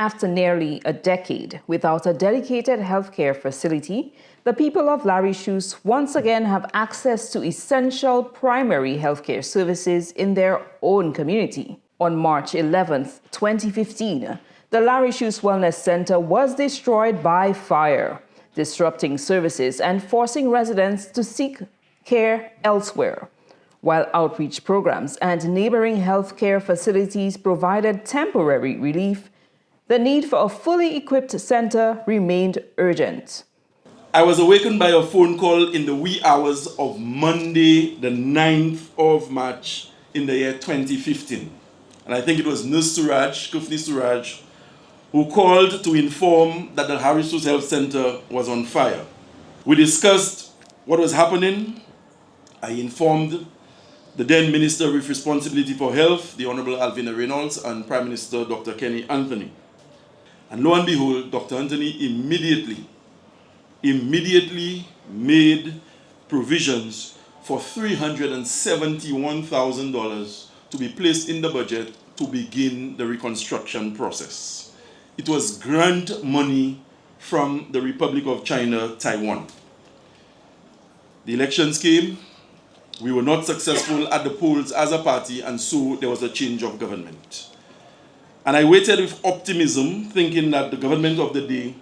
After nearly a decade without a dedicated healthcare facility, the people of Larishoos once again have access to essential primary healthcare services in their own community. On March 11, 2015, the Ressource Wellness Centre was destroyed by fire, disrupting services and forcing residents to seek care elsewhere. While outreach programs and neighboring healthcare facilities provided temporary relief, the need for a fully equipped centre remained urgent. I was awakened by a phone call in the wee hours of Monday, the 9th of March in the year 2015. And I think it was Nurse Suraj, Kufni Suraj, who called to inform that the Ressource Health Centre was on fire. We discussed what was happening. I informed the then Minister with Responsibility for Health, the Honourable Alvina Reynolds, and Prime Minister Dr. Kenny Anthony. And lo and behold, Dr. Anthony immediately made provisions for $371,000 to be placed in the budget to begin the reconstruction process. It was grant money from the Republic of China, Taiwan. The elections came. We were not successful at the polls as a party, and so there was a change of government. And I waited with optimism, thinking that the government of the day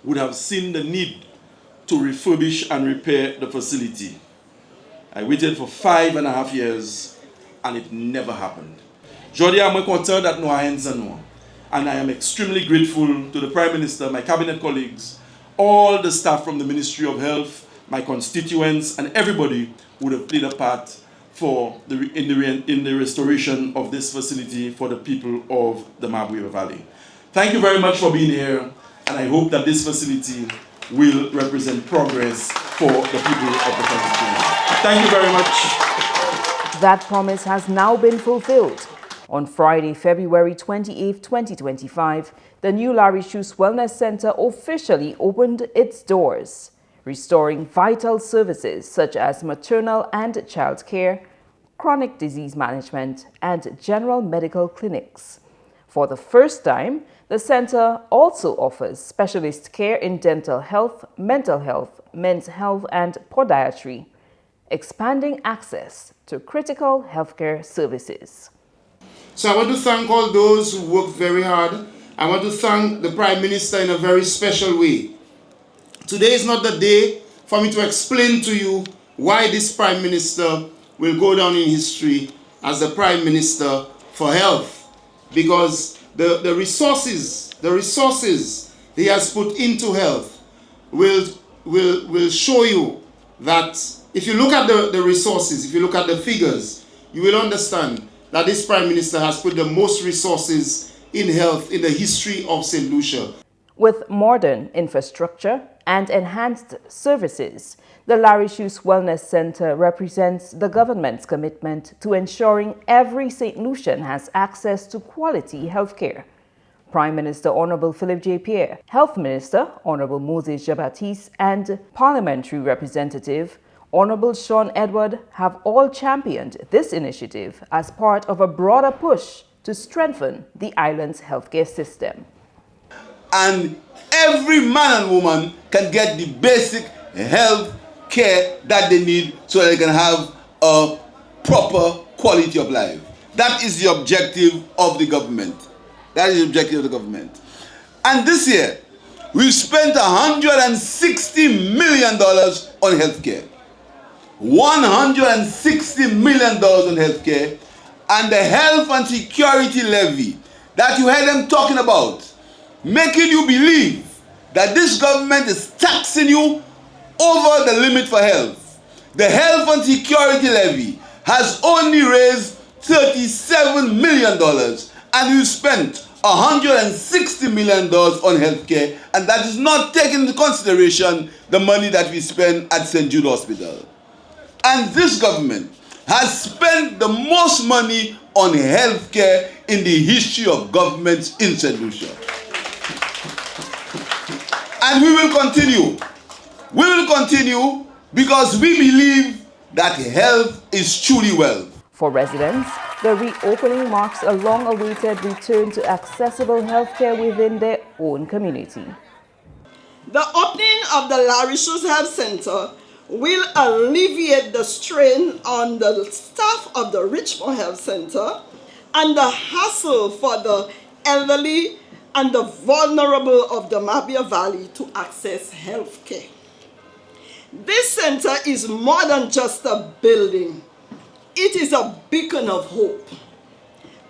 would have seen the need to refurbish and repair the facility. I waited for 5.5 years, and it never happened. Aujourd'hui, I'm content that no hands on. And I am extremely grateful to the Prime Minister, my cabinet colleagues, all the staff from the Ministry of Health, my constituents, and everybody who would have played a part in the restoration of this facility for the people of the Mabweva Valley. Thank you very much for being here, and I hope that this facility will represent progress for the people of the constituency. Thank you very much. That promise has now been fulfilled. On Friday, February 28, 2025, the new Ressource Wellness Centre officially opened its doors, restoring vital services such as maternal and child care, chronic disease management, and general medical clinics. For the first time, the centre also offers specialist care in dental health, mental health, men's health, and podiatry, expanding access to critical healthcare services. So I want to thank all those who worked very hard. I want to thank the Prime Minister in a very special way. Today is not the day for me to explain to you why this Prime Minister will go down in history as the Prime Minister for Health, because the resources he has put into health will show you that if you look at the resources, if you look at the figures, you will understand that this Prime Minister has put the most resources in health in the history of St. Lucia. With modern infrastructure and enhanced services, the Ressource Wellness Centre represents the government's commitment to ensuring every St. Lucian has access to quality healthcare. Prime Minister Honourable Philip J. Pierre, Health Minister Honourable Moses Baptiste, and Parliamentary Representative Honourable Shawn Edward have all championed this initiative as part of a broader push to strengthen the island's healthcare system. And every man and woman can get the basic health care that they need so they can have a proper quality of life. That is the objective of the government. That is the objective of the government. And this year, we've spent $160 million on healthcare. $160 million on healthcare, and the health and security levy that you heard them talking about, making you believe that this government is taxing you over the limit for health. The health and security levy has only raised $37 million, and you spent $160 million on healthcare, and that is not taking into consideration the money that we spend at St. Jude Hospital. And this government has spent the most money on healthcare in the history of governments in St. Lucia. And we will continue. We will continue because we believe that health is truly wealth. For residents, The reopening marks a long-awaited return to accessible healthcare within their own community. The opening of the Larry Shoes Health Centre will alleviate the strain on the staff of the Richmond Health Centre and the hassle for the elderly and the vulnerable of the Mabia Valley to access health care. This centre is more than just a building. It is a beacon of hope,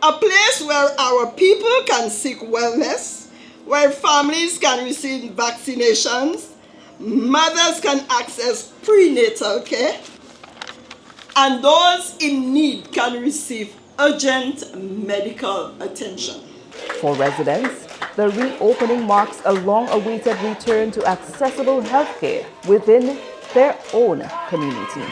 a place where our people can seek wellness, where families can receive vaccinations, mothers can access prenatal care, and those in need can receive urgent medical attention. For residents, the reopening marks a long-awaited return to accessible healthcare within their own community.